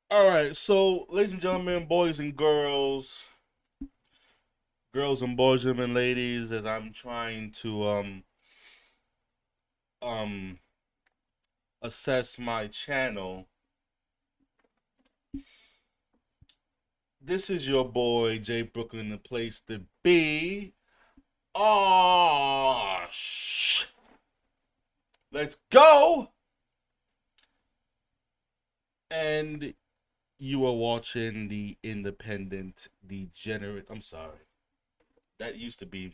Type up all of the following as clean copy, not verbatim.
All right, so ladies and gentlemen, boys and girls and boys, and ladies, as I'm trying to um assess my channel, this is your boy Jay Brooklyn, the place to be. Oh, let's go! And you are watching the Independent Degenerate. I'm sorry, that used to be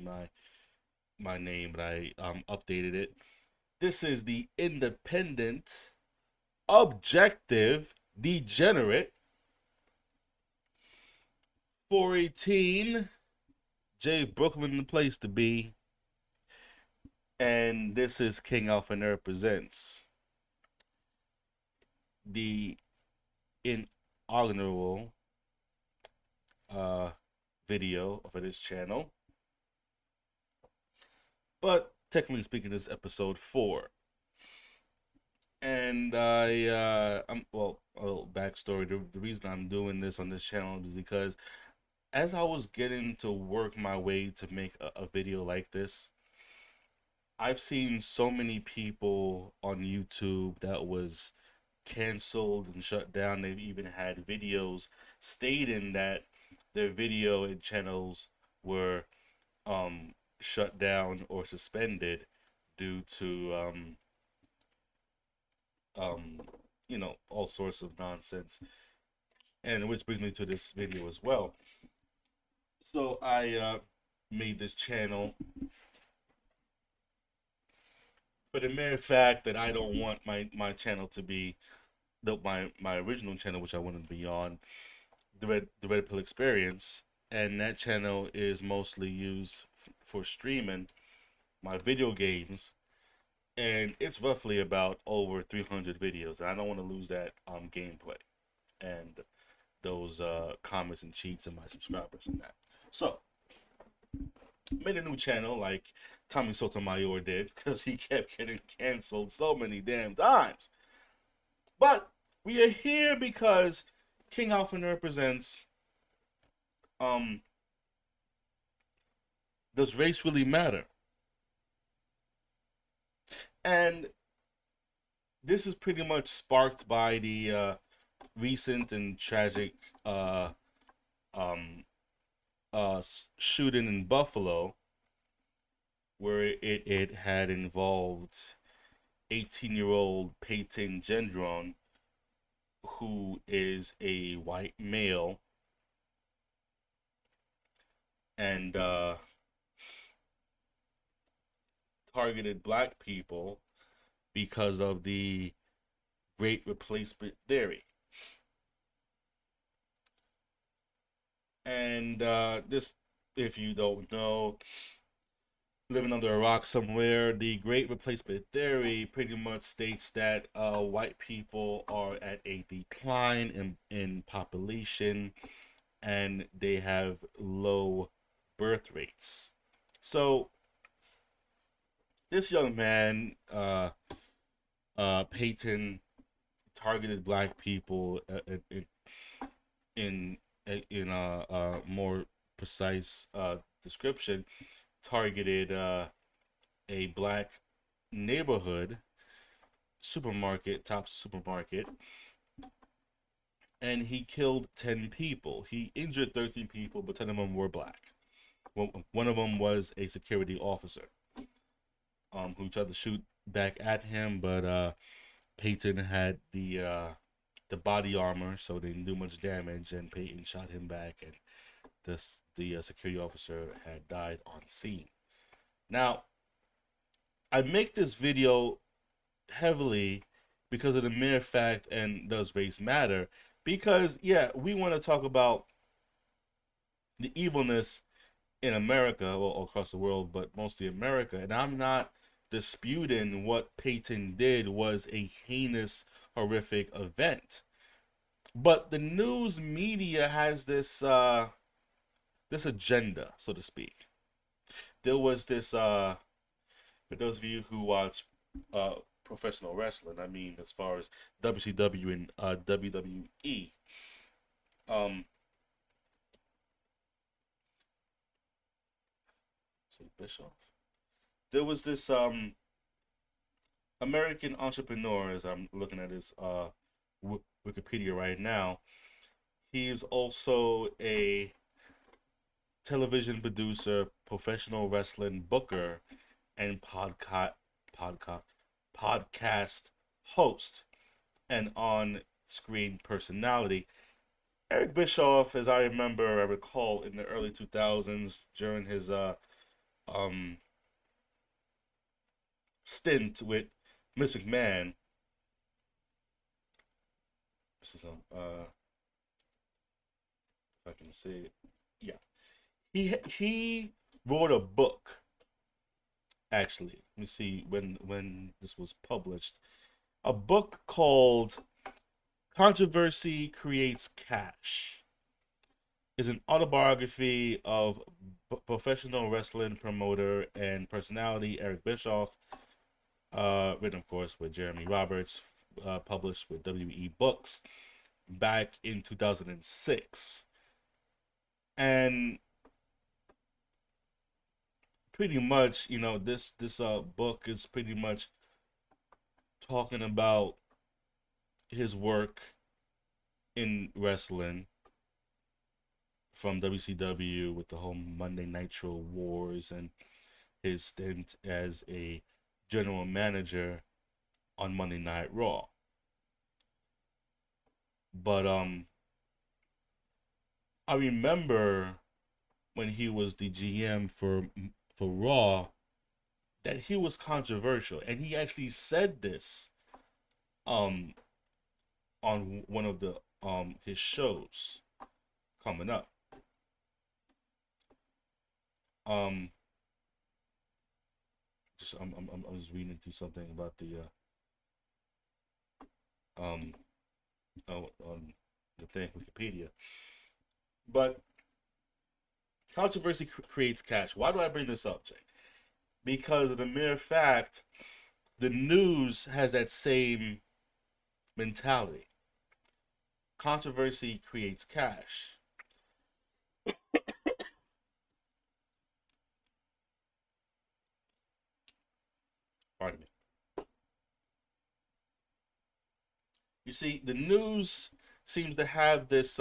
my name, but I updated it. This is the Independent Objective Degenerate 418. Jay Brooklyn, the place to be. And this is King Alpha Nerd Presents the inaugural uh, video for this channel. But technically speaking, this is episode 4. And I'm well. A little backstory: the reason I'm doing this on this channel is because as I was getting to work my way to make a video like this, I've seen so many people on YouTube that was canceled and shut down. They've even had videos stating that their video and channels were shut down or suspended due to um, all sorts of nonsense. And which brings me to this video as well. So I made this channel for the mere fact that I don't want my channel to be my original channel, which I wanted to be on, the Red Pill Experience, and that channel is mostly used for streaming my video games, and it's roughly about over 300 videos. And I don't want to lose that gameplay and those comments and cheats and my subscribers and that. So made a new channel like Tommy Sotomayor did because he kept getting canceled so many damn times. But we are here because King Alpha represents um does race really matter? And this is pretty much sparked by the recent and tragic uh um shooting in Buffalo where it had involved 18-year-old Peyton Gendron, who is a white male and targeted black people because of the great replacement theory. And this, if you don't know, living under a rock somewhere, the great replacement theory pretty much states that white people are at a decline in population and they have low birth rates. So this young man, Peyton, targeted black people in in a more precise description, targeted a black neighborhood supermarket, top supermarket, and he killed 10 people. He injured 13 people, but 10 of them were black. One of them was a security officer who tried to shoot back at him, but Peyton had the body armor, so they didn't do much damage, and Peyton shot him back, and the security officer had died on scene. Now, I make this video heavily because of the mere fact, and does race matter? Because yeah, we want to talk about the evilness in America or across the world, but mostly America. And I'm not disputing what Peyton did was a heinous, horrific event. But the news media has this agenda, so to speak. There was this for those of you who watch professional wrestling. I mean, as far as WCW and WWE. Um, say Bischoff. There was this American entrepreneur, as I'm looking at his Wikipedia right now. He's also a television producer, professional wrestling booker, and podcast podcast host and on-screen personality. Eric Bischoff, as I recall in the early 2000s during his um stint with Miss McMahon. This is if I can say it. Yeah, he wrote a book. Actually, let me see when this was published. A book called "Controversy Creates Cash." Is an autobiography of professional wrestling promoter and personality Eric Bischoff, written, of course, with Jeremy Roberts, published with WE Books back in 2006. And pretty much, this book is pretty much talking about his work in wrestling from WCW with the whole Monday Nitro Wars and his stint as a general manager on Monday Night Raw. But I remember when he was the GM for Raw that he was controversial, and he actually said this um on one of the his shows coming up. Um, I'm just reading through something about the um on the thing Wikipedia, but controversy creates cash. Why do I bring this up, Jay? Because of the mere fact the news has that same mentality. Controversy creates cash. Pardon me. You see, the news seems to have this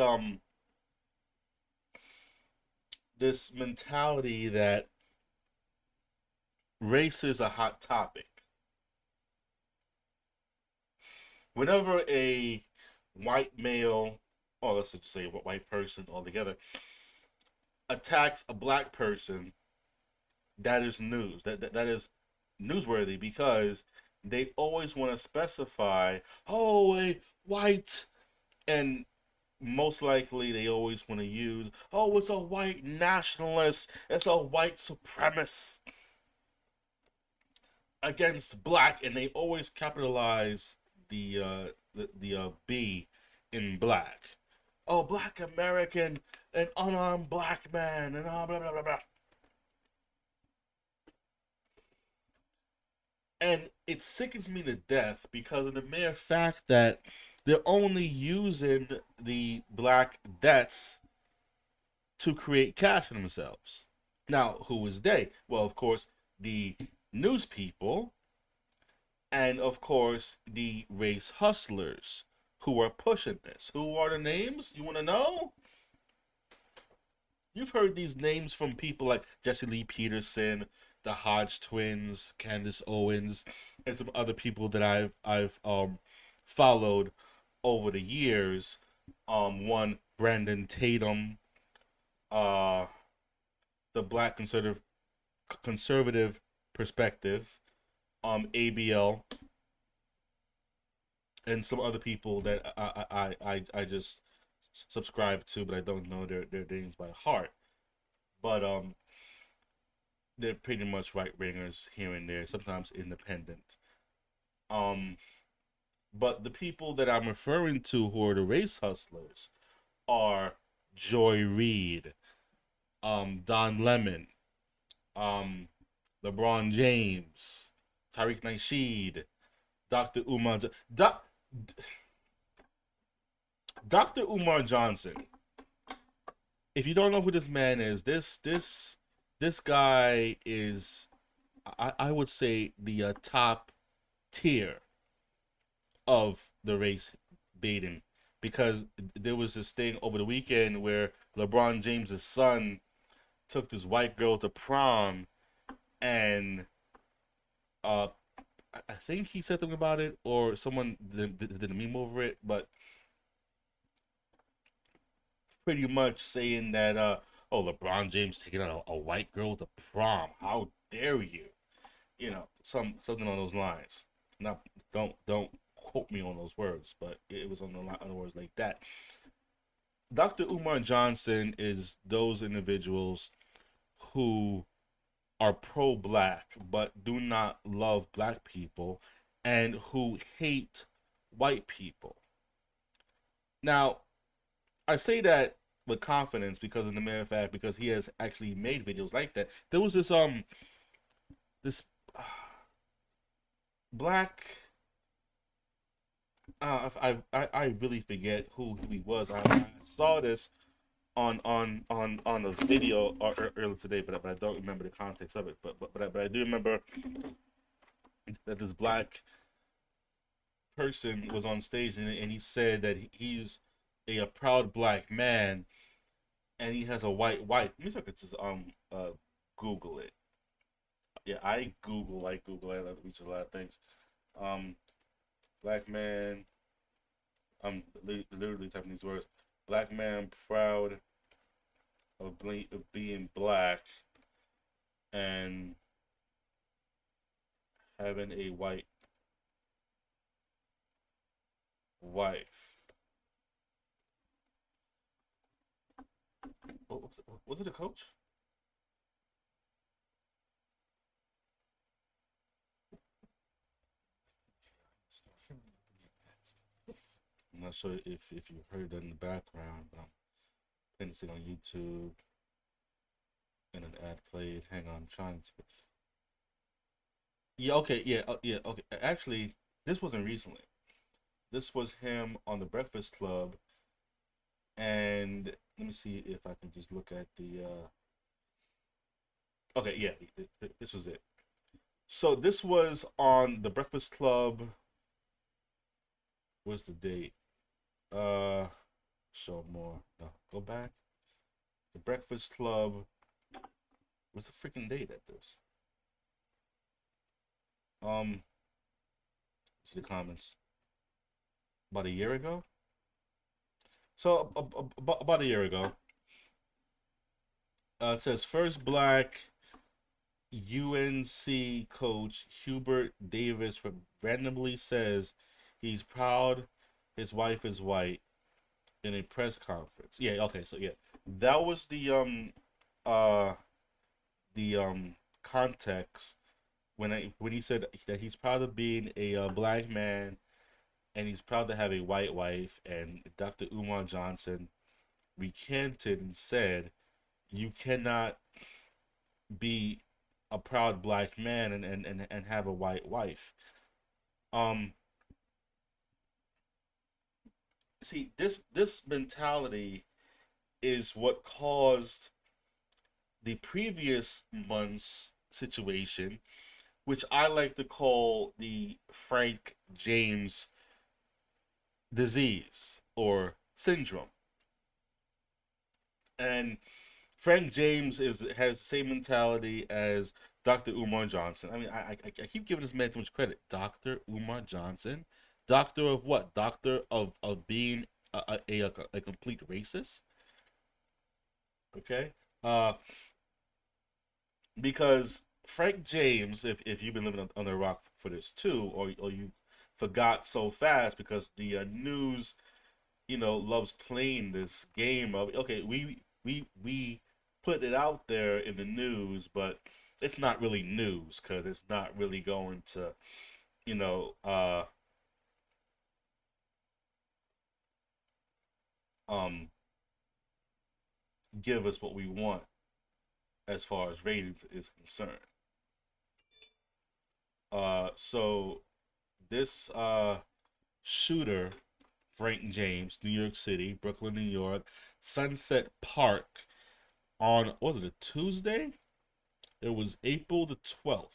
mentality that race is a hot topic. Whenever a white male, or let's just say a white person altogether, attacks a black person, that is news. That is newsworthy because they always want to specify, oh, a white, and most likely they always want to use, oh, it's a white nationalist, it's a white supremacist against black, and they always capitalize the B in black. Oh, black American, an unarmed black man, and blah blah blah blah. And it sickens me to death because of the mere fact that they're only using the black debts to create cash for themselves. Now, who is they? Well, of course, the news people, and of course, the race hustlers who are pushing this. Who are the names? You want to know? You've heard these names from people like Jesse Lee Peterson, the Hodge twins, Candace Owens, and some other people that I've followed over the years. One Brandon Tatum, uh, the Black conservative perspective, ABL, and some other people that I just subscribe to, but I don't know their names by heart. But they're pretty much right wingers here and there, sometimes independent. Um, but the people that I'm referring to who are the race hustlers are Joy Reid, Don Lemon, um, LeBron James, Tariq Nasheed, Dr. Doc, Dr. Umar Johnson. If you don't know who this man is, this guy is, I would say, the top tier of the race baiting, because there was this thing over the weekend where LeBron James's son took this white girl to prom, and uh I think he said something about it, or someone did a meme over it, but pretty much saying that oh, LeBron James taking out a white girl to prom, how dare you, something on those lines. Not don't quote me on those words, but it was on the words like that. Dr. Umar Johnson is those individuals who are pro black but do not love black people, and who hate white people. Now, I say that with confidence because of the mere fact, because he has actually made videos like that. There was this black, I really forget who he was. I saw this on a video earlier today, but I don't remember the context of it. But I do remember that this black person was on stage, and he said that he's a proud black man, and he has a white wife. Let me see if I could just Google it. Yeah, I Google, I like to reach a lot of things. Um, Black man. I'm literally typing these words. Black man proud of being black and having a white wife. Was it a coach? I'm not sure if you heard that in the background, but I'm playing this thing on YouTube and an ad played. Hang on, I'm trying to. Yeah, okay, yeah, okay. Actually, this wasn't recently. This was him on the Breakfast Club, and let me see if I can just look at the. Okay, yeah, this was it. So this was on the Breakfast Club. Where's the date? Uh, show more. No, go back. The Breakfast Club. What's the freaking date at this? See the comments. About a year ago. So about a year ago. It says first black UNC coach Hubert Davis randomly says he's proud his wife is white in a press conference. Yeah, okay, so yeah. That was uh the context when he said that he's proud of being a black man, and he's proud to have a white wife, and Dr. Umar Johnson recanted and said you cannot be a proud black man and have a white wife. Um, See, this mentality is what caused the previous month's situation, which I like to call the Frank James disease or syndrome. And Frank James has the same mentality as Dr. Umar Johnson. I mean, I keep giving this man too much credit. Dr. Umar Johnson, doctor of what? Doctor of being a complete racist. Okay, uh, because Frank James, if you've been living under a rock for this too, or you forgot so fast because the news, loves playing this game of okay, we put it out there in the news, but it's not really news because it's not really going to, you know, uh, um, give us what we want as far as ratings is concerned. So this shooter, Frank James, New York City, Brooklyn, New York, Sunset Park, on, what was it, a Tuesday? It was April the 12th,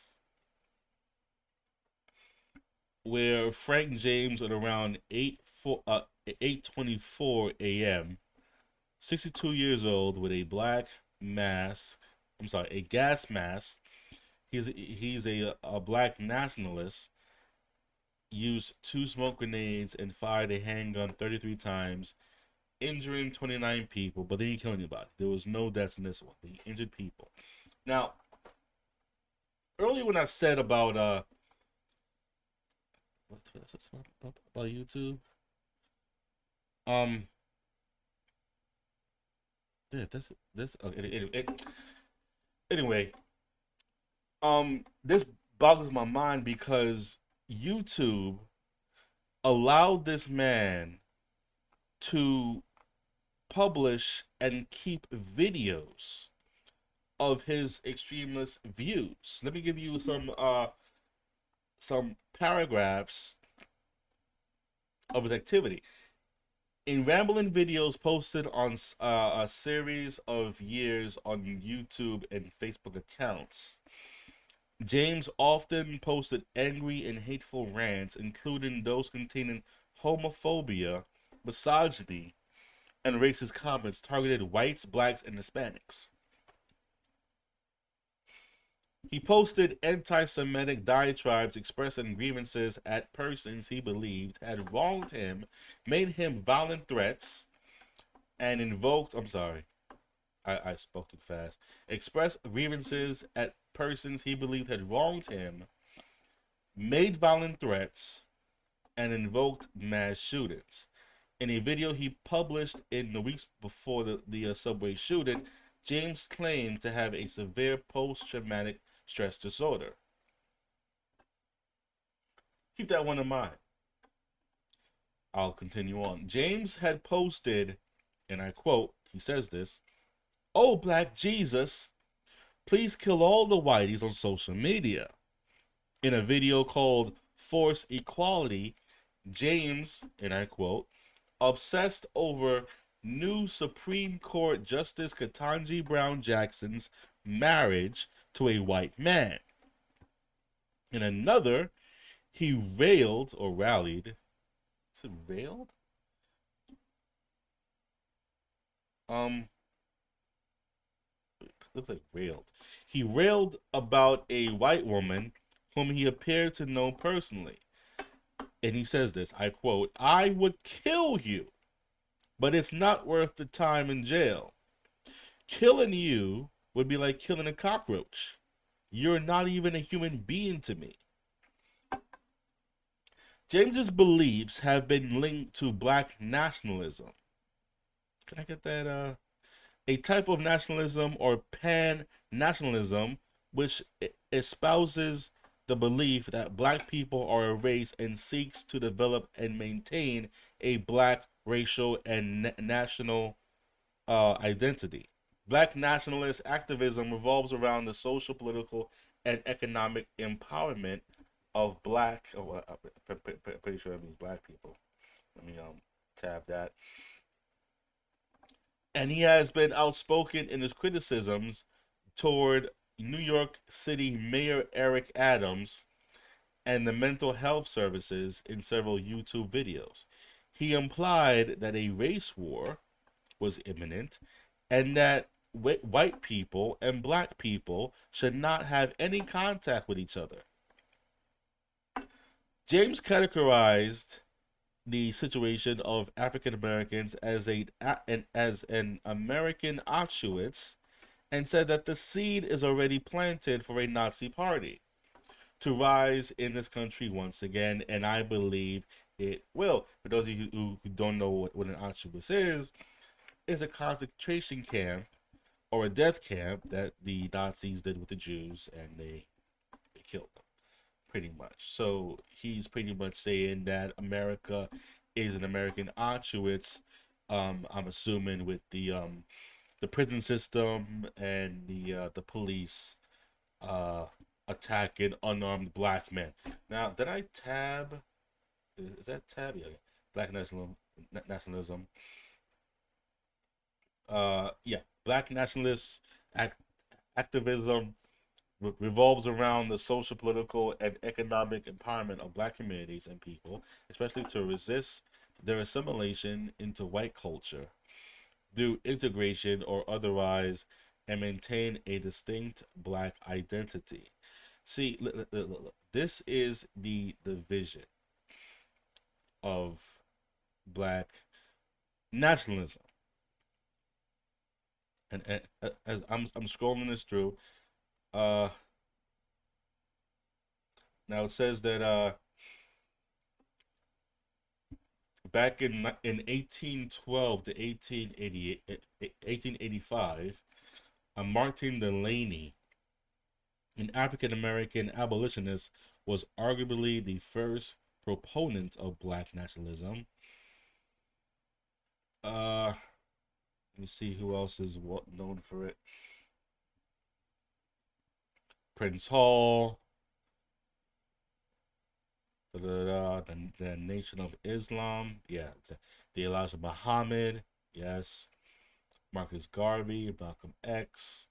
where Frank James at around 8:24 a.m., 62 years old, with a black mask. I'm sorry, a gas mask. He's a black nationalist. Used two smoke grenades and fired a handgun 33 times, injuring 29 people, but they didn't kill anybody. There was no deaths in this one. They injured people. Now, earlier when I said about what's about YouTube, um, yeah, this okay, anyway, this boggles my mind because YouTube allowed this man to publish and keep videos of his extremist views. Let me give you some paragraphs of his activity. In rambling videos posted on a series of years on YouTube and Facebook accounts, James often posted angry and hateful rants, including those containing homophobia, misogyny, and racist comments targeted whites, blacks, and Hispanics. He posted anti-Semitic diatribes expressing grievances at persons he believed had wronged him, made him violent threats, and invoked, I'm sorry, I spoke too fast, expressed grievances at persons he believed had wronged him, made violent threats, and invoked mass shootings. In a video he published in the weeks before the subway shooting, James claimed to have a severe post-traumatic stress disorder. Keep that one in mind. I'll continue on. James had posted, and I quote, he says this, "Oh, Black Jesus, please kill all the whiteys" on social media. In a video called Force Equality, James, and I quote, obsessed over new Supreme Court Justice Ketanji Brown Jackson's marriage to a white man. In another, he railed or rallied. Is it railed? Um, looks like railed. He railed about a white woman whom he appeared to know personally. And he says this, I quote, "I would kill you, but it's not worth the time in jail. Killing you would be like killing a cockroach. You're not even a human being to me." James's beliefs have been linked to black nationalism. Can I get that? A type of nationalism or pan-nationalism which espouses the belief that black people are a race and seeks to develop and maintain a black racial and national identity. Black nationalist activism revolves around the social, political, and economic empowerment of black. Oh, I'm pretty sure it means black people. Let me tab that. And he has been outspoken in his criticisms toward New York City Mayor Eric Adams and the mental health services in several YouTube videos. He implied that a race war was imminent and that white people and black people should not have any contact with each other. James categorized the situation of African Americans as an American Auschwitz and said that the seed is already planted for a Nazi party to rise in this country once again, and I believe it will. For those of you who don't know what an Auschwitz is a concentration camp or a death camp that the Nazis did with the Jews, and they killed them, pretty much. So he's pretty much saying that America is an American Auschwitz. I'm assuming with the prison system and the police attacking unarmed black men. Now, did I tab? Is that tab? Yeah, black nationalism. Nationalism. Yeah, black nationalist act, activism revolves around the social, political, and economic empowerment of black communities and people, especially to resist their assimilation into white culture through integration or otherwise, and maintain a distinct black identity. See, look, this is the vision of black nationalism. And as I'm scrolling this through, uh, now it says that back in 1812 to 1885, Martin Delany, an African American abolitionist, was arguably the first proponent of black nationalism. Let me see who else is known for it. Prince Hall, the Nation of Islam, yeah, the Elijah Muhammad, yes, Marcus Garvey, Malcolm X,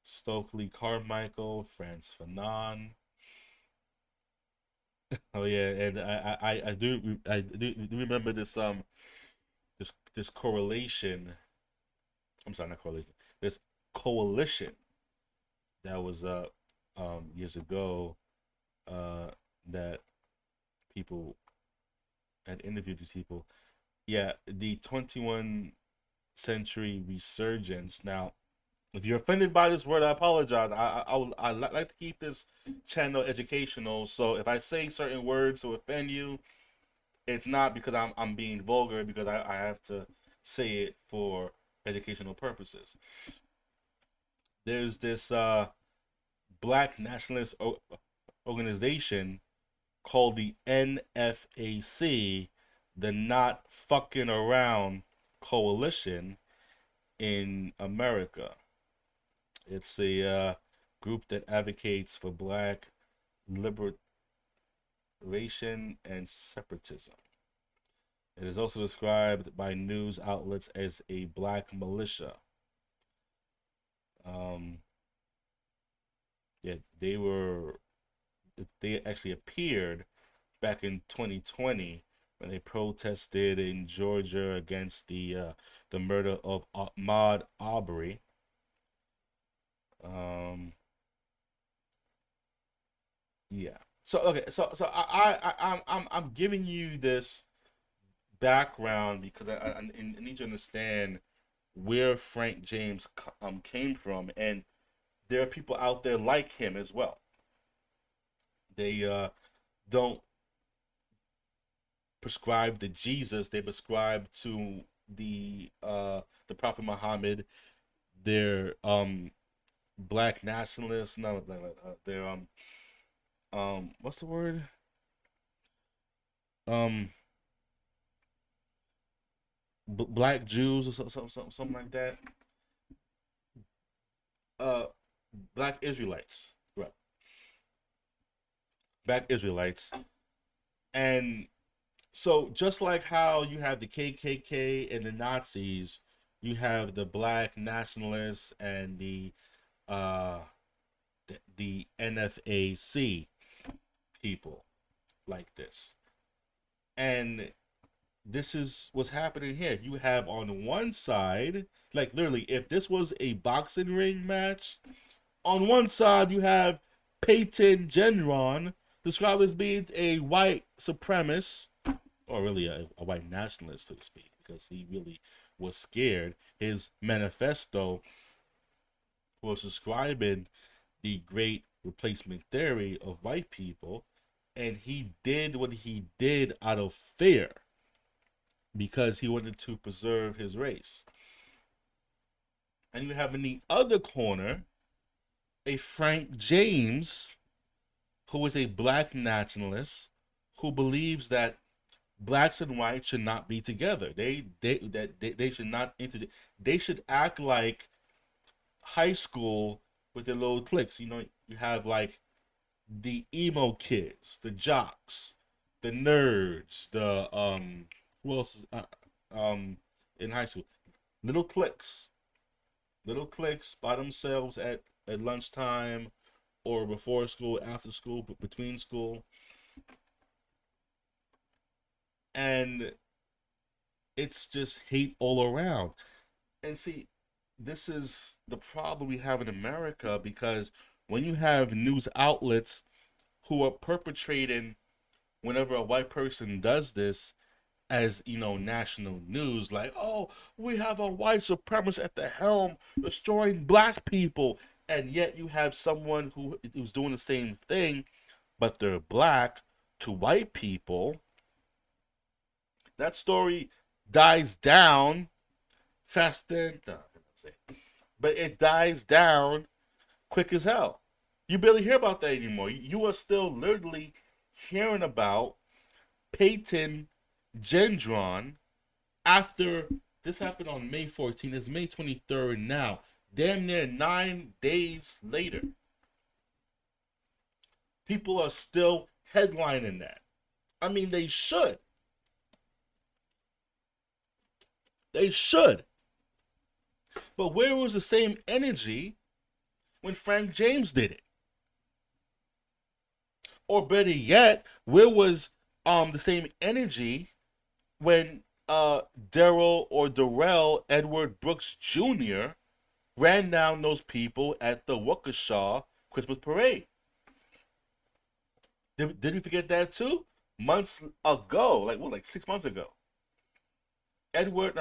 Stokely Carmichael, Frantz Fanon. Oh yeah, and I do remember this correlation. I'm sorry, not correlation. This coalition that was years ago that people had interviewed these people. Yeah, the 21 century resurgence. Now, if you're offended by this word, I apologize. I like to keep this channel educational. So if I say certain words to offend you, it's not because I'm being vulgar, because I have to say it for educational purposes. There's this black nationalist organization called the NFAC, the Not Fucking Around Coalition in America. It's a group that advocates for black liberation and separatism. It is also described by news outlets as a black militia. Um, yeah, they actually appeared back in 2020 when they protested in Georgia against the murder of Ahmaud Arbery. Um, yeah. So okay, so I'm giving you this background because I need to understand where Frank James came from, and there are people out there like him as well. They don't prescribe to Jesus; they prescribe to the Prophet Muhammad. They're black nationalists. No, they're what's the word? Um, black Jews or something like that. Uh, black Israelites, right? Black Israelites, and so just like how you have the KKK and the Nazis, you have the black nationalists and uh the NFAC people like this. And this is what's happening here. You have on one side, like literally, if this was a boxing ring match, on one side you have Peyton Genron, described as being a white supremacist, or really a white nationalist, so to speak, because he really was scared. His manifesto was describing the great replacement theory of white people, and he did what he did out of fear because he wanted to preserve his race. And you have in the other corner a Frank James, who is a black nationalist, who believes that blacks and whites should not be together. They should not they should act like high school with their little cliques. You know, You have like the emo kids, the jocks, the nerds, the who else is in high school? Little cliques, little cliques by themselves at lunchtime or before school, after school, but between school, and it's just hate all around. And see, this is the problem we have in America because when you have news outlets who are perpetrating whenever a white person does this as national news, like, oh, we have a white supremacist at the helm destroying black people, and yet you have someone who's doing the same thing but they're black to white people. That story dies down faster, no, but it dies down quick as hell. You barely hear about that anymore. You are still literally hearing about Peyton Gendron after this happened on May 14th. It's May 23rd now. Damn near 9 days later. People are still headlining that. I mean, they should. They should. But where was the same energy when Frank James did it? Or better yet, where was the same energy when Daryl or Darrell Edward Brooks Jr. ran down those people at the Waukesha Christmas parade? Did we forget that too? Months ago, like 6 months ago. Edward,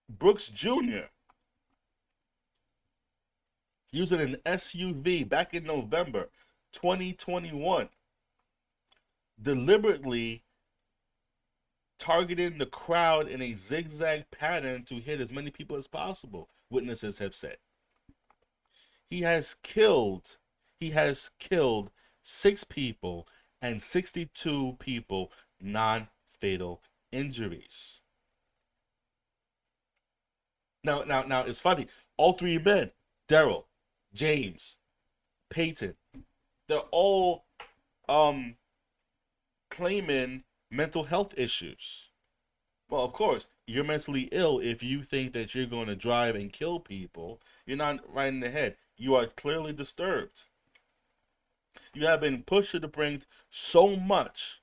Brooks Jr. using an SUV back in November 2021, deliberately targeting the crowd in a zigzag pattern to hit as many people as possible, witnesses have said. He has killed 6 people and 62 people non-fatal injuries. Now it's funny. All 3 men, Daryl, James, Peyton, they're all claiming mental health issues. Well, of course, you're mentally ill if you think that you're going to drive and kill people. You're not right in the head. You are clearly disturbed. You have been pushed to the brink so much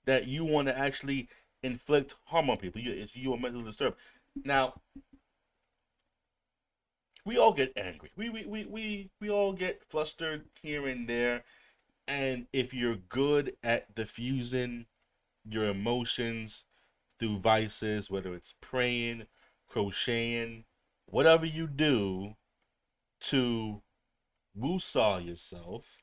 that you want to actually inflict harm on people. You are mentally disturbed. Now, we all get angry. We all get flustered here and there. And if you're good at diffusing your emotions through vices, whether it's praying, crocheting, whatever you do to woosah yourself,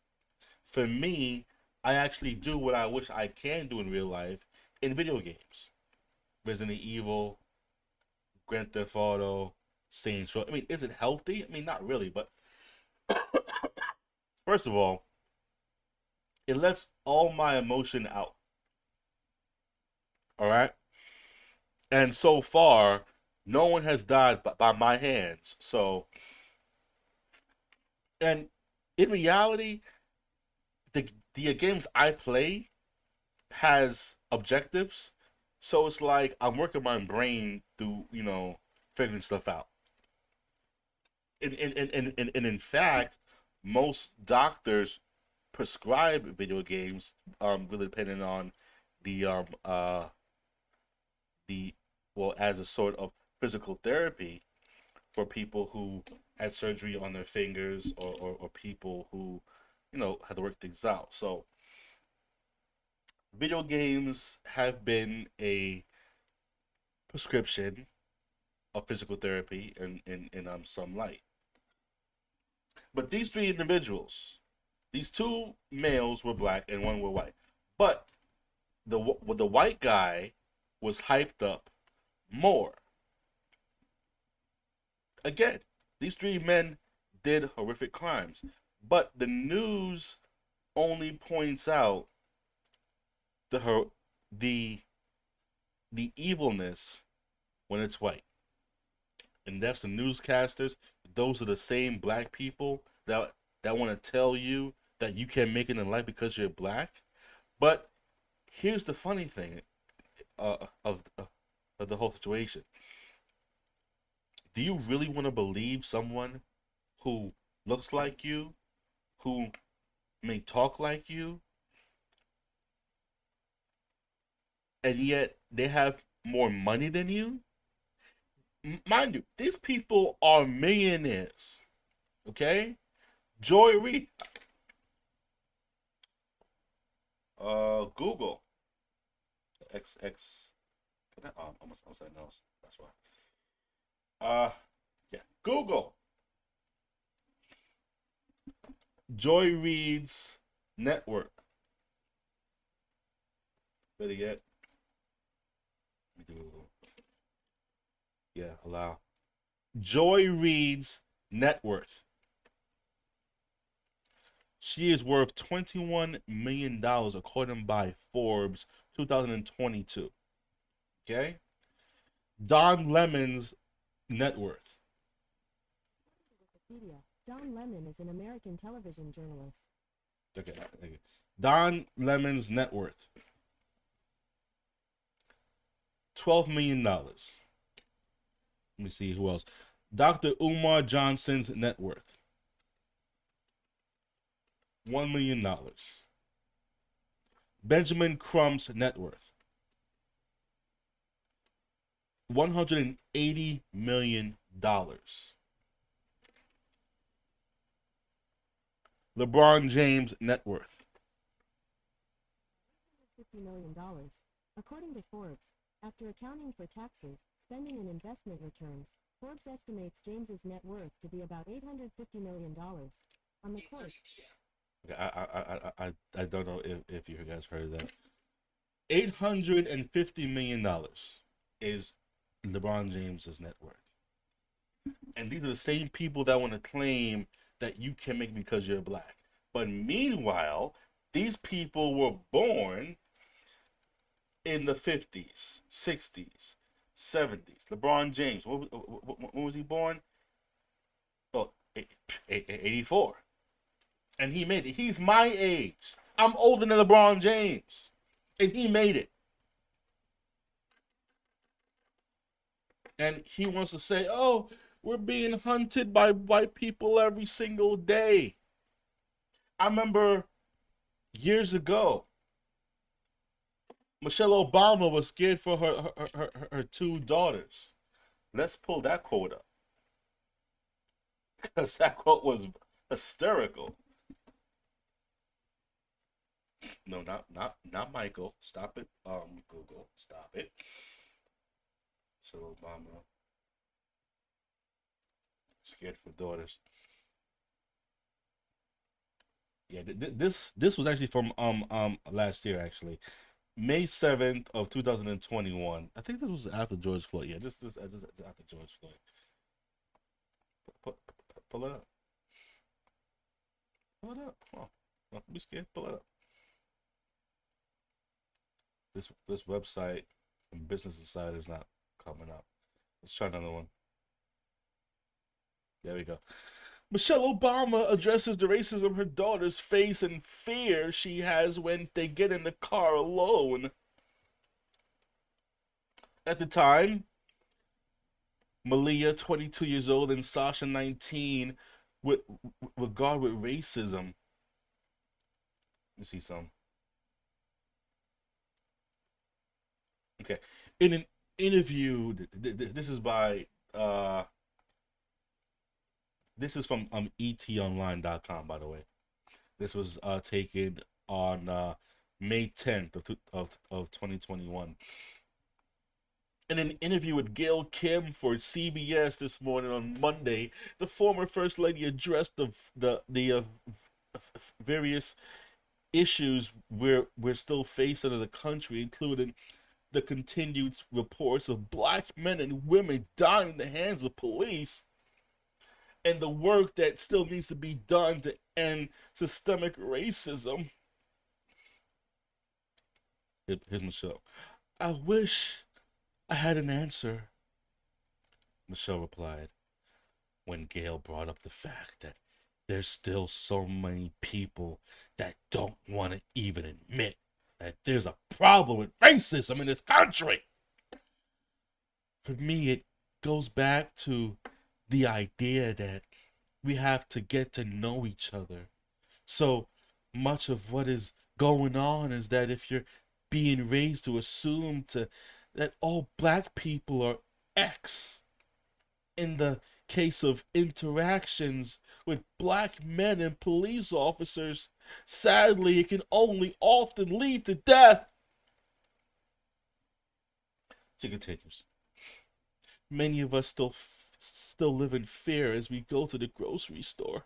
for me, I actually do what I wish I can do in real life in video games. Resident Evil, Grand Theft Auto, Saints Row. I mean, is it healthy? I mean, not really, but first of all, it lets all my emotion out. All right? And so far, no one has died by my hands. So, and in reality, the games I play has objectives. So it's like I'm working my brain through, figuring stuff out. And in fact, most doctors prescribe video games, really depending on the the well, as a sort of physical therapy for people who had surgery on their fingers, or people who had to work things out. So video games have been a prescription of physical therapy in some light. But these 3 individuals, these 2 males were black and 1 were white. But the white guy was hyped up more. Again, these 3 men did horrific crimes, but the news only points out the the the evilness when it's white. and that's the newscasters. Those are the same black people that want to tell you that you can't make it in life because you're black. But here's the funny thing of the whole situation. Do you really want to believe someone who looks like you, who may talk like you, and yet they have more money than you? Mind you, these people are millionaires. Okay? Joy Reid. Google. XX. I'm saying no. That's why. Yeah. Google. Joy Reid's network. Better yet. Yeah, allow. Joy Reid's net worth. She is worth $21 million according by Forbes 2022. Okay? Don Lemon's net worth. Wikipedia. Don Lemon is an American television journalist. Okay. Don Lemon's net worth. $12 million. Let me see who else. Dr. Umar Johnson's net worth. $1 million. Benjamin Crump's net worth. $180 million. LeBron James' net worth. $50 million. According to Forbes, after accounting for taxes, spending and investment returns, Forbes estimates James's net worth to be about $850 million. On the quote. I don't know if you guys heard that. $850 million is LeBron James's net worth. And these are the same people that want to claim that you can make because you're black. But meanwhile, these people were born in the 50s, 60s, 70s. LeBron James, when was he born? Oh, 84. And he made it. He's my age. I'm older than LeBron James. And he made it. And he wants to say, oh, we're being hunted by white people every single day. I remember years ago, Michelle Obama was scared for her two daughters. Let's pull that quote up. Because that quote was hysterical. No, not Michael. Stop it. Google. Stop it. Michelle Obama scared for daughters. Yeah, this was actually from last year actually. May 7th of 2021. I think this was after George Floyd. Yeah, this after George Floyd. Pull it up. Pull it up. Come on. Don't be scared. Pull it up. This website from Business Insider is not coming up. Let's try another one. There we go. Michelle Obama addresses the racism her daughters face and fear she has when they get in the car alone. At the time, Malia, 22 years old, and Sasha, 19, with regard with racism. Let me see some. Okay. In an interview, this is by this is from etonline.com, by the way. This was taken on May 10th of 2021. In an interview with Gail Kim for CBS this morning on Monday, the former First Lady addressed the various issues we're still facing as a country, including the continued reports of black men and women dying in the hands of police, and the work that still needs to be done to end systemic racism. Here's Michelle. I wish I had an answer. Michelle replied, when Gail brought up the fact that there's still so many people that don't want to even admit that there's a problem with racism in this country. For me, it goes back to the idea that we have to get to know each other. So much of what is going on is that if you're being raised to assume that all black people are X, in the case of interactions with black men and police officers, sadly, it can only often lead to death. She continues. Many of us still live in fear as we go to the grocery store,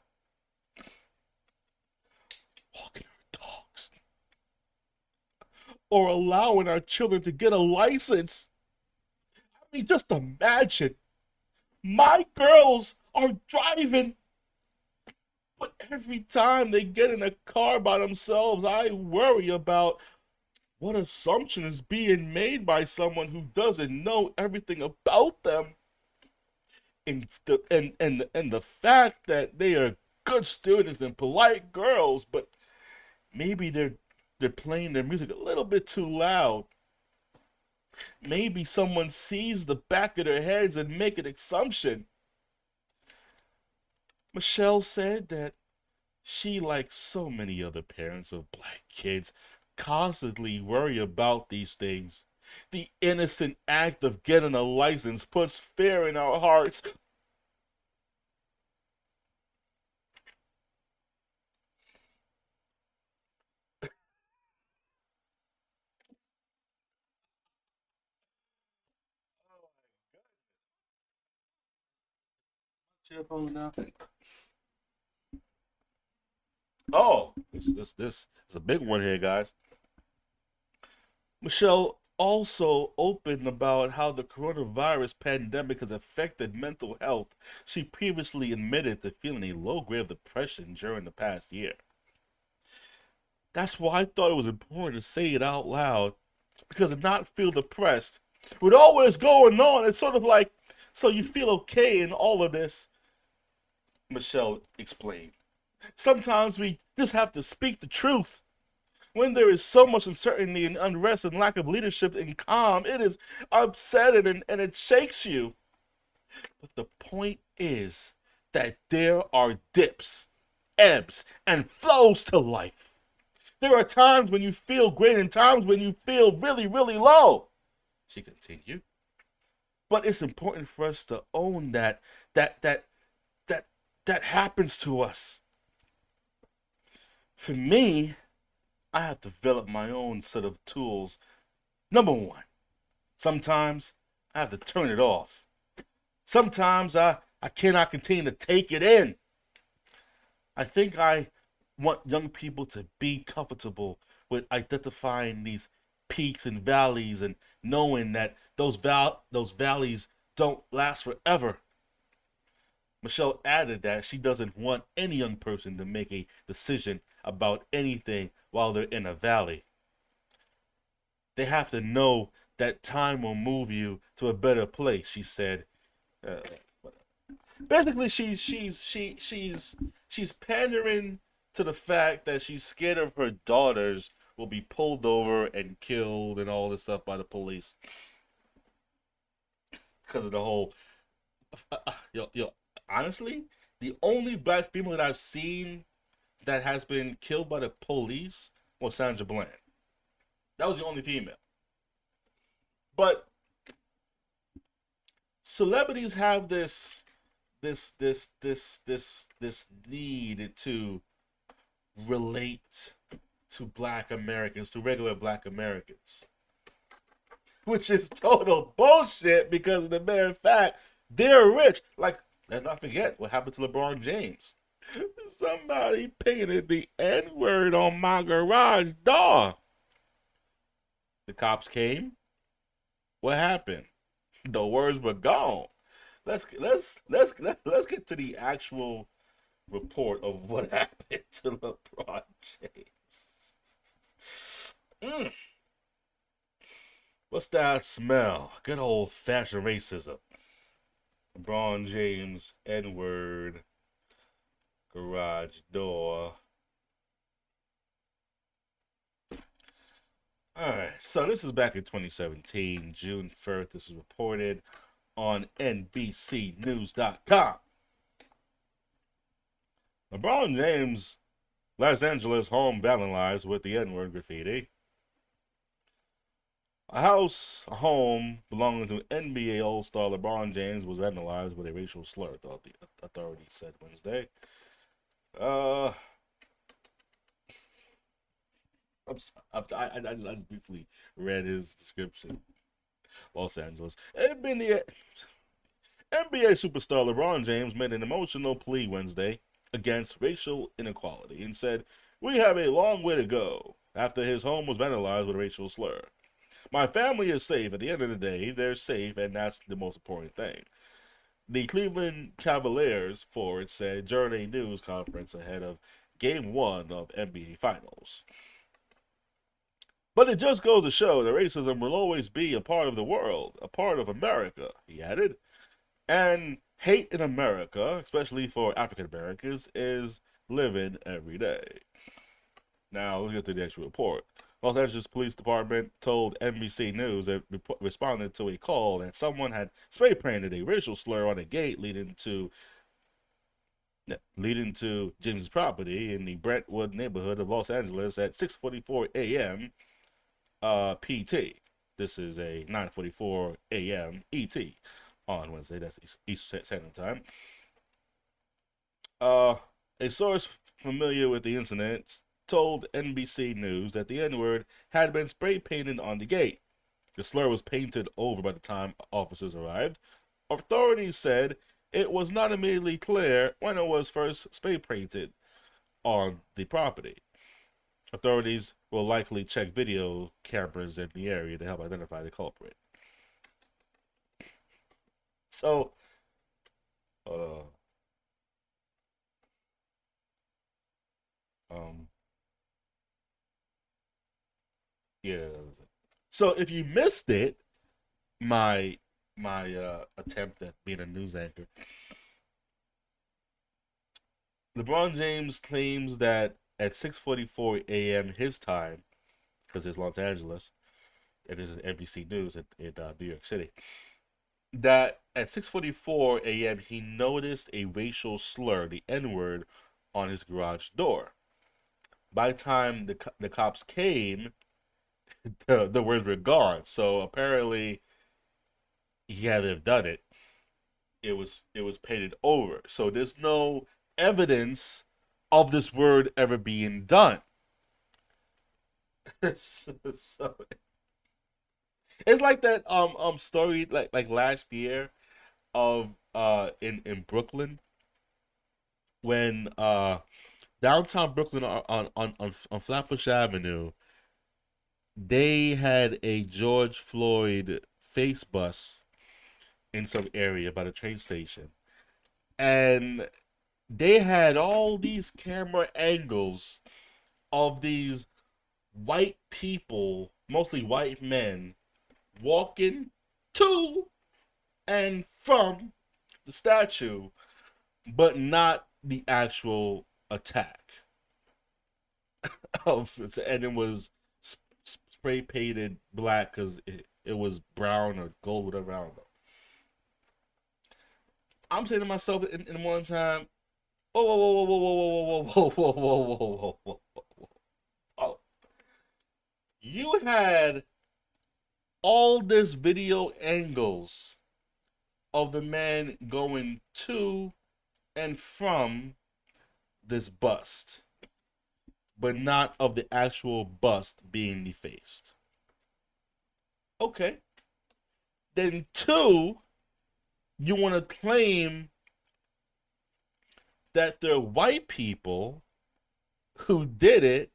walking our dogs, or allowing our children to get a license. I mean, just imagine my girls are driving, but every time they get in a car by themselves, I worry about what assumption is being made by someone who doesn't know everything about them. And the fact that they are good students and polite girls, but maybe they're playing their music a little bit too loud. Maybe someone sees the back of their heads and make an assumption. Michelle said that she, like so many other parents of black kids, constantly worry about these things. The innocent act of getting a license puts fear in our hearts. Oh, this is a big one here, guys. Michelle also opened about how the coronavirus pandemic has affected mental health. She previously admitted to feeling a low grade of depression during the past year. That's why I thought it was important to say it out loud, because to not feel depressed with all what is going on, it's sort of like, so you feel okay in all of this, Michelle explained. Sometimes we just have to speak the truth. When there is so much uncertainty and unrest and lack of leadership and calm, it is upsetting and it shakes you. But the point is that there are dips, ebbs, and flows to life. There are times when you feel great and times when you feel really, really low. She continued. But it's important for us to own that that that that happens to us. For me, I have developed my own set of tools. Number one, sometimes I have to turn it off. Sometimes I cannot continue to take it in. I think I want young people to be comfortable with identifying these peaks and valleys and knowing that those valleys don't last forever. Michelle added that she doesn't want any young person to make a decision about anything while they're in a valley. They have to know that time will move you to a better place, she said. Uh, Basically, she's pandering to the fact that she's scared of her daughters will be pulled over and killed and all this stuff by the police because of the whole. Yo, honestly, the only black female that I've seen that has been killed by the police was Sandra Bland. That was the only female. But celebrities have this need to relate to black Americans, to regular black Americans. Which is total bullshit because of the mere fact they're rich. Like, let's not forget what happened to LeBron James. Somebody painted the N-word on my garage door. The cops came. What happened? The words were gone. Let's get to the actual report of what happened to LeBron James. Mm. What's that smell? Good old fashioned racism. LeBron James N-word garage door. Alright, so this is back in 2017, June 1st. This is reported on NBCNews.com. LeBron James' Los Angeles home vandalized with the N-word graffiti. A home belonging to NBA All-Star LeBron James was vandalized with a racial slur, the authorities said Wednesday. I just briefly read his description. Los Angeles. NBA superstar LeBron James made an emotional plea Wednesday against racial inequality and said, "We have a long way to go," after his home was vandalized with a racial slur. "My family is safe. At the end of the day, they're safe, and that's the most important thing," the Cleveland Cavaliers forward said during a news conference ahead of Game 1 of NBA Finals. "But it just goes to show that racism will always be a part of the world, a part of America," he added. "And hate in America, especially for African Americans, is living every day." Now, let's get to the actual report. Los Angeles Police Department told NBC News that responded to a call that someone had spray painted a racial slur on a gate leading to James' property in the Brentwood neighborhood of Los Angeles at 6:44 a.m. PT. This is a 9:44 a.m. ET on Wednesday. That's Eastern Standard Time. A source familiar with the incident told NBC News that the N-word had been spray painted on the gate. The slur was painted over by the time officers arrived. Authorities said it was not immediately clear when it was first spray painted on the property. Authorities will likely check video cameras in the area to help identify the culprit. So, yeah. So if you missed it, my attempt at being a news anchor, LeBron James claims that at 6:44 a.m. his time, because it's Los Angeles, and this is NBC News in New York City, that at 6:44 a.m. he noticed a racial slur, the N-word, on his garage door. By the time the cops came, the words were gone. So apparently he had to have done it. It was painted over. So there's no evidence of this word ever being done. So, it's like that story like last year of in Brooklyn when downtown Brooklyn on Flatbush Avenue, they had a George Floyd face bus in some area by the train station, and they had all these camera angles of these white people, mostly white men, walking to and from the statue, but not the actual attack of, and it was spray painted black because it was brown or gold, whatever. I don't know. I'm saying to myself in one time, whoa, whoa, whoa, whoa, whoa, whoa, whoa, whoa, whoa, whoa, whoa, whoa. Oh, you had all this video angles of the man going to and from this bust, but not of the actual bust being defaced. Okay. Then two, you want to claim that they're white people who did it,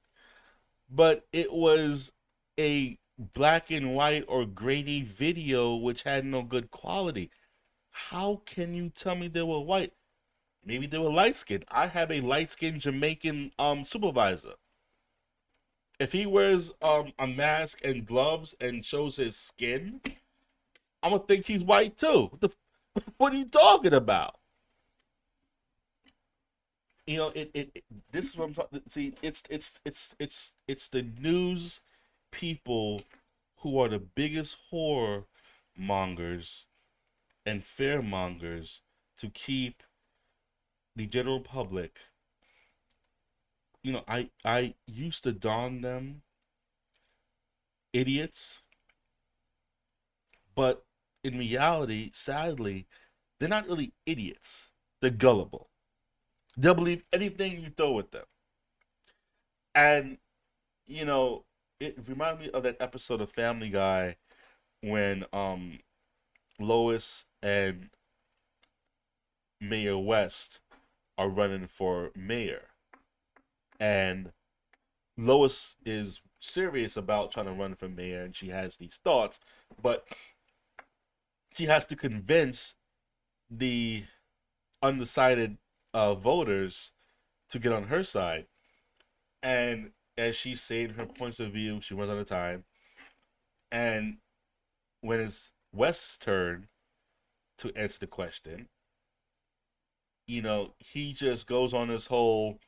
but it was a black and white or grainy video which had no good quality. How can you tell me they were white? Maybe they were light skinned. I have a light skinned Jamaican supervisor. If he wears a mask and gloves and shows his skin, I'm gonna think he's white too. What are you talking about? You know, this is what I'm talking. See, it's the news people who are the biggest horror mongers and fear mongers to keep the general public. You know, I used to don them idiots, but in reality, sadly, they're not really idiots. They're gullible. They'll believe anything you throw at them. And, you know, it reminded me of that episode of Family Guy when Lois and Mayor West are running for mayor. And Lois is serious about trying to run for mayor and she has these thoughts, but she has to convince the undecided voters to get on her side. And as she's saying her points of view, she runs out of time. And when it's West's turn to answer the question, you know, he just goes on this whole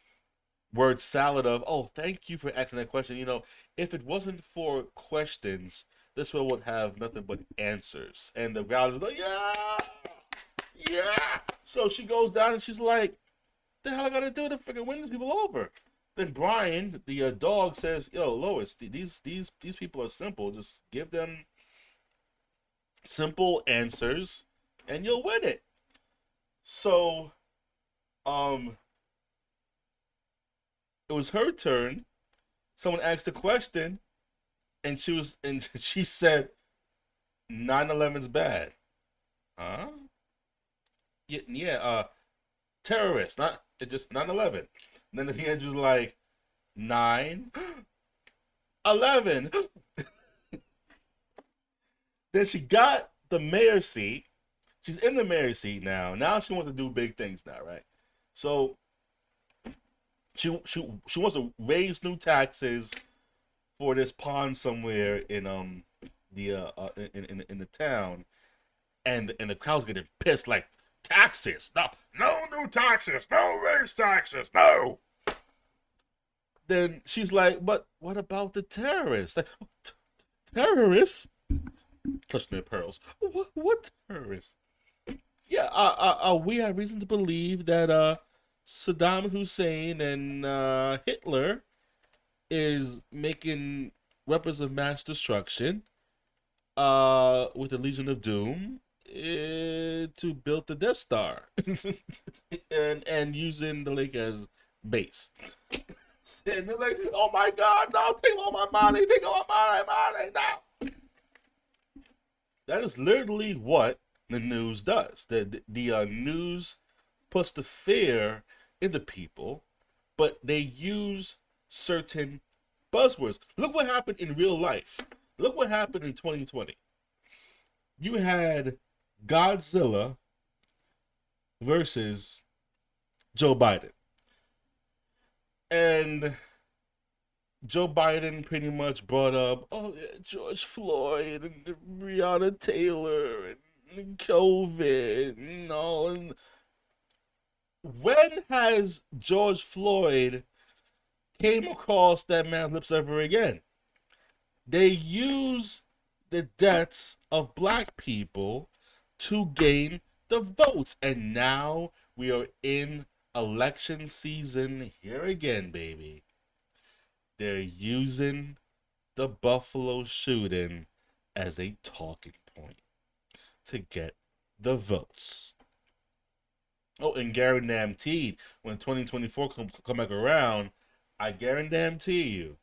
word salad of, oh, thank you for asking that question. You know, if it wasn't for questions, this world would have nothing but answers. And the crowd is like, yeah, yeah. So she goes down and she's like, the hell I gotta do to freaking win these people over? Then Brian, the dog, says, yo, Lois, these people are simple. Just give them simple answers and you'll win it. So, um, it was her turn. Someone asked a question, and she said, 9/11's bad. Huh? Yeah, yeah. Terrorists, not it just 9/11. And then at the end, she was like 9/11. Then she got the mayor seat. She's in the mayor seat now. Now she wants to do big things now, right? So she wants to raise new taxes for this pond somewhere in the in the town, and the crowd's getting pissed like, taxes, no new taxes, no raise taxes, no. Then she's like, but what about the terrorists? Like, terrorists? Touch their pearls. What terrorists? Yeah, we have reason to believe that Saddam Hussein and Hitler is making weapons of mass destruction with the Legion of Doom to build the Death Star and using the lake as base. And they're like, oh my God, no, take all my money, take all my money, no. That is literally what the news does. The news puts the fear in the people, but they use certain buzzwords. Look what happened in real life. Look what happened in 2020. You had Godzilla versus Joe Biden. And Joe Biden pretty much brought up, oh, yeah, George Floyd and Breonna Taylor and COVID and all. And when has George Floyd came across that man's lips ever again? They use the deaths of black people to gain the votes. And now we are in election season here again, baby. They're using the Buffalo shooting as a talking point to get the votes. Oh, and guaranteed, when 2024 come back around, I guarantee you,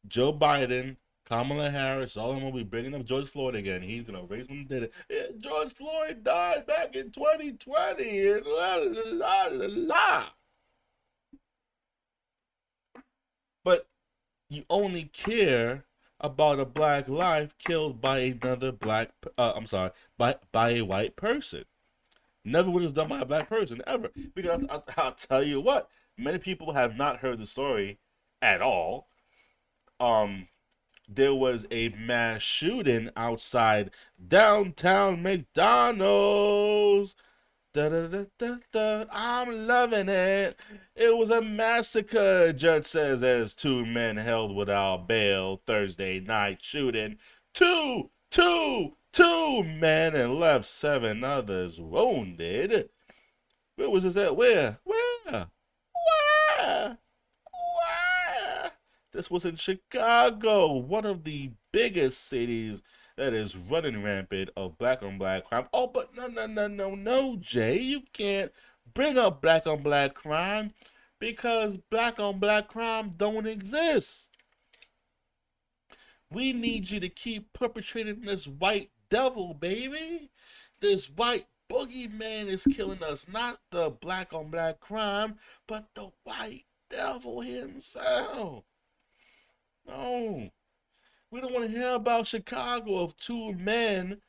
Joe Biden, Kamala Harris, all of them will be bringing up George Floyd again. He's gonna raise them dead. Yeah, George Floyd died back in 2020. And la la la la. But you only care about a black life killed by another black. I'm sorry, by a white person. Never when it's done by a black person ever. Because I'll tell you what, many people have not heard the story at all. there was a mass shooting outside downtown McDonald's. Da, da, da, da, da. I'm loving it. It was a massacre, judge says, as two men held without bail Thursday night shooting. Two men and left 7 others wounded. Where was this at? Where? This was in Chicago, one of the biggest cities that is running rampant of black on black crime. Oh, but no, Jay. You can't bring up black on black crime because black on black crime don't exist. We need you to keep perpetrating this white devil, baby. This white boogeyman is killing us. Not the black on black crime, but the white devil himself. No. We don't want to hear about Chicago of 2 men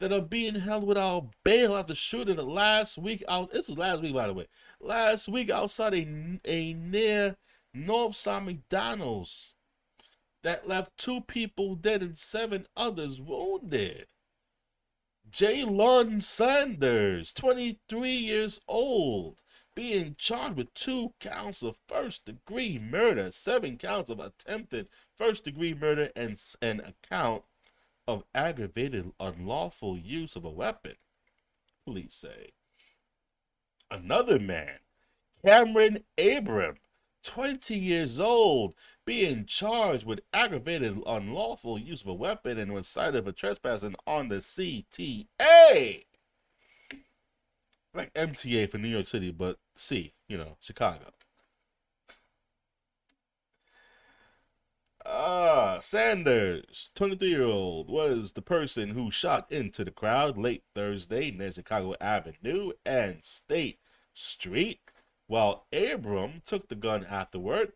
that are being held without bail after shooting last week out. This was last week, by the way. Last week outside a near Northside McDonald's that left 2 people dead and 7 others wounded. Jalen Sanders, 23 years old, being charged with 2 counts of first-degree murder, 7 counts of attempted first-degree murder, and an account of aggravated unlawful use of a weapon, police say. Another man, Cameron Abram, 20 years old, being charged with aggravated unlawful use of a weapon and was cited for trespassing on the CTA. Like MTA for New York City, but C, Chicago. Sanders, 23-year-old, was the person who shot into the crowd late Thursday near Chicago Avenue and State Street, while Abram took the gun afterward,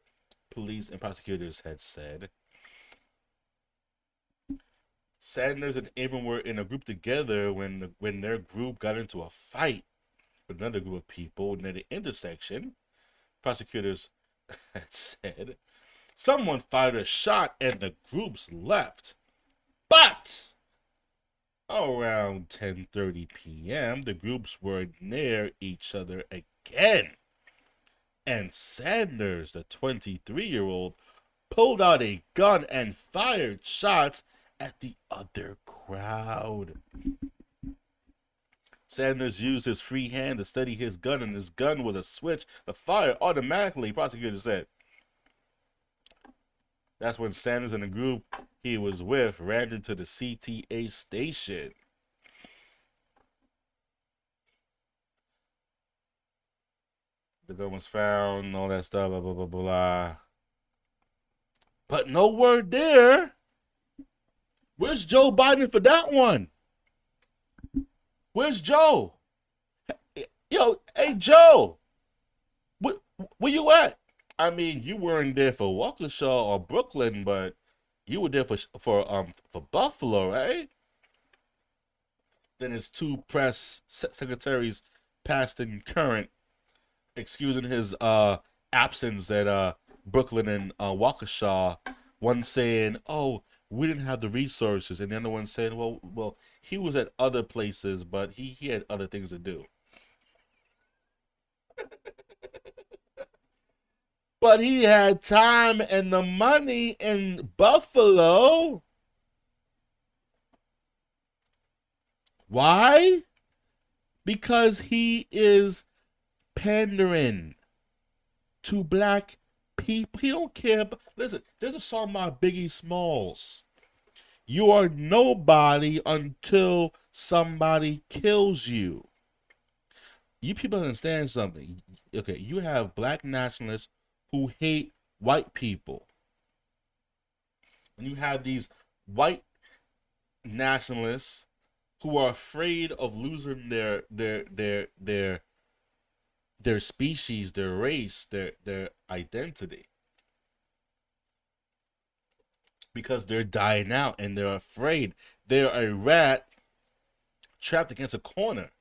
police and prosecutors had said. Sanders and Abram were in a group together when their group got into a fight with another group of people near the intersection. Prosecutors had said someone fired a shot and the groups left. But around 10:30 p.m., the groups were near each other again. And Sanders, the 23-year-old, pulled out a gun and fired shots at the other crowd. Sanders used his free hand to steady his gun, and his gun was a switch to fire automatically, prosecutors said. That's when Sanders and the group he was with ran into the CTA station. The gun was found, all that stuff, blah, blah, blah, blah. But no word there. Where's Joe Biden for that one? Where's Joe? Yo, hey, Joe. Where you at? I mean, you weren't there for Waukesha or Brooklyn, but you were there for Buffalo, right? Then his 2 press secretaries, past and current, excusing his absence at Brooklyn and Waukesha. One saying, "Oh, we didn't have the resources," and the other one saying, "Well, he was at other places, but he had other things to do." But he had time and the money in Buffalo. Why? Because he is pandering to black people. He don't care. Listen, there's a song by Biggie Smalls. You are nobody until somebody kills you. You people understand something. Okay, you have black nationalists who hate white people. And you have these white nationalists who are afraid of losing their species, their race, their identity. Because they're dying out and they're afraid. They're a rat trapped against a corner.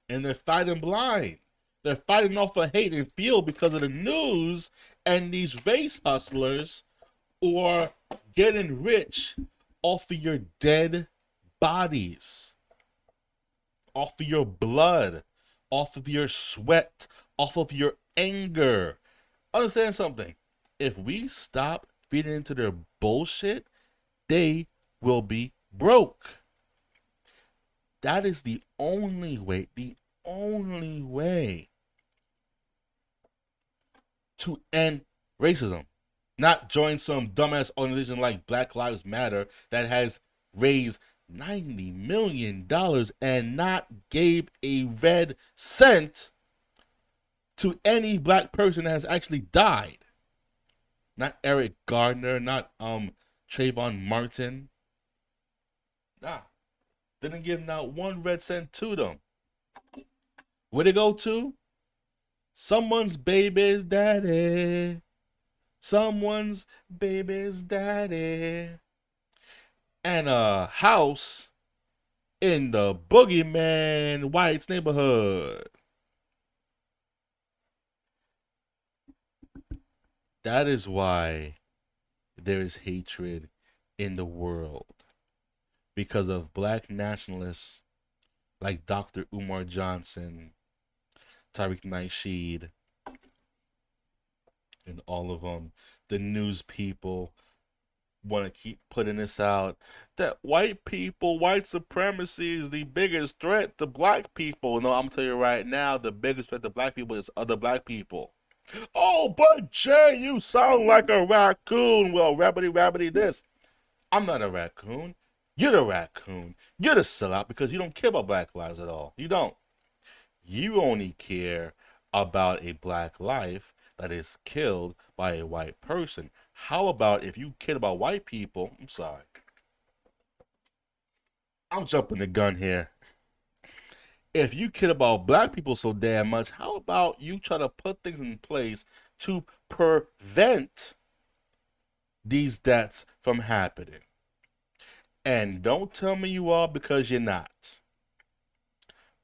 And they're fighting blind. They're fighting off of hate and fear because of the news and these race hustlers or getting rich off of your dead bodies, off of your blood, off of your sweat, off of your anger. Understand something. If we stop feeding into their bullshit, they will be broke. That is the only way to end racism. Not join some dumbass organization like Black Lives Matter that has raised $90 million and not gave a red cent to any black person that has actually died. Not Eric Gardner, not Trayvon Martin. Nah. Didn't give not one red cent to them. Where'd it go to? Someone's baby's daddy. Someone's baby's daddy. And a house in the Boogeyman White's neighborhood. That is why there is hatred in the world. Because of black nationalists like Dr. Umar Johnson, Tariq Nasheed, and all of them. The news people want to keep putting this out that white supremacy is the biggest threat to black people. No, I'm telling you right now, the biggest threat to black people is other black people. Oh, but Jay, you sound like a raccoon. Well, rabbity this. I'm not a raccoon. You're the raccoon. You're the sellout because you don't care about black lives at all. You don't. You only care about a black life that is killed by a white person. How about if you cared about white people? I'm sorry. I'm jumping the gun here. If you care about black people so damn much, how about you try to put things in place to prevent these deaths from happening? And don't tell me you are, because you're not.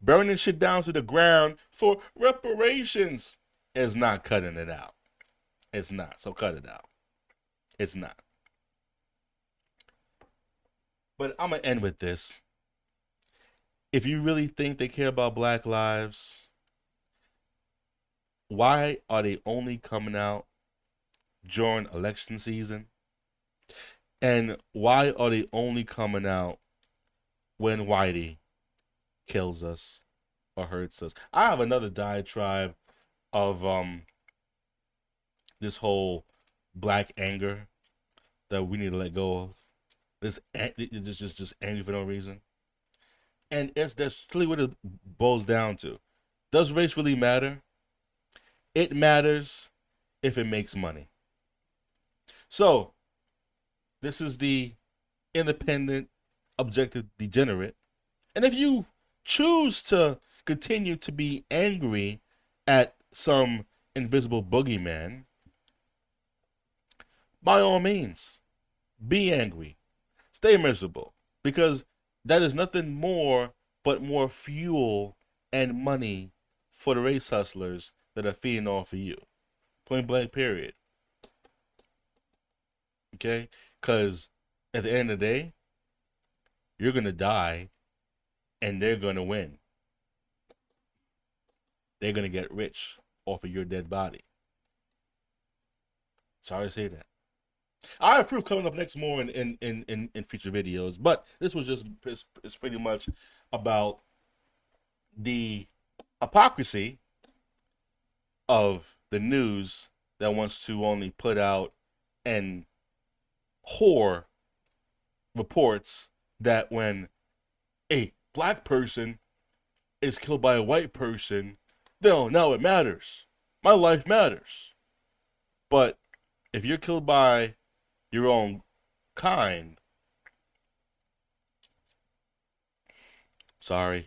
Burning shit down to the ground for reparations is not cutting it out. It's not. So cut it out. It's not. But I'm going to end with this. If you really think they care about black lives, why are they only coming out during election season? And why are they only coming out when Whitey kills us or hurts us? I have another diatribe of this whole black anger that we need to let go of. This just angry for no reason. And that's really what it boils down to. Does race really matter? It matters if it makes money. So, this is the independent, objective degenerate. And if you choose to continue to be angry at some invisible boogeyman, by all means, be angry. Stay miserable. Because that is nothing more but more fuel and money for the race hustlers that are feeding off of you. Point blank, period. Okay? Because at the end of the day, you're going to die and they're going to win. They're going to get rich off of your dead body. Sorry to say that. I have proof coming up next more in future videos, but this was just it's pretty much about the hypocrisy of the news that wants to only put out and whore reports that when a black person is killed by a white person, then now it matters. My life matters. But if you're killed by your own kind, sorry,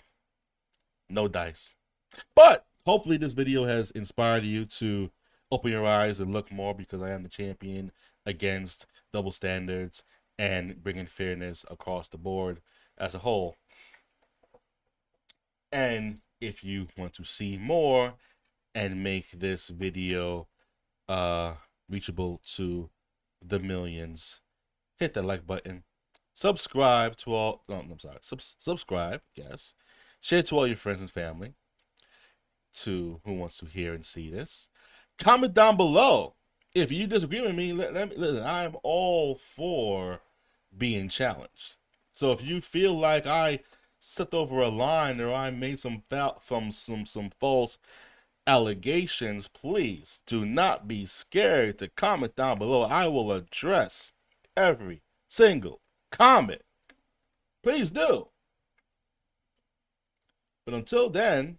no dice. But hopefully this video has inspired you to open your eyes and look more, because I am the champion against double standards and bringing fairness across the board as a whole. And if you want to see more and make this video reachable to the millions. Hit that like button. Subscribe to all. No, I'm sorry. Subscribe. Yes. Share to all your friends and family. To who wants to hear and see this. Comment down below if you disagree with me. Let me listen. I'm all for being challenged. So if you feel like I stepped over a line or I made some false allegations, please do not be scared to comment down below. I will address every single comment. Please do. But until then,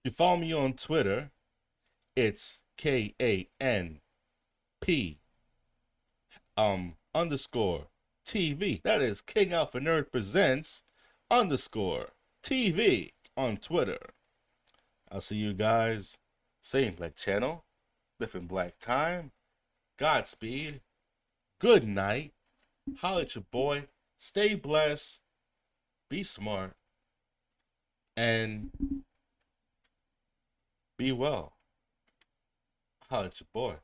you follow me on Twitter. It's KANP underscore TV. That is King Alpha Nerd Presents underscore TV on Twitter. I'll see you guys. Same black channel, different black time. Godspeed. Good night. Holla at your boy. Stay blessed. Be smart. And be well. Holla at your boy.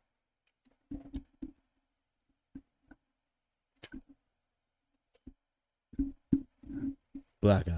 Blackout.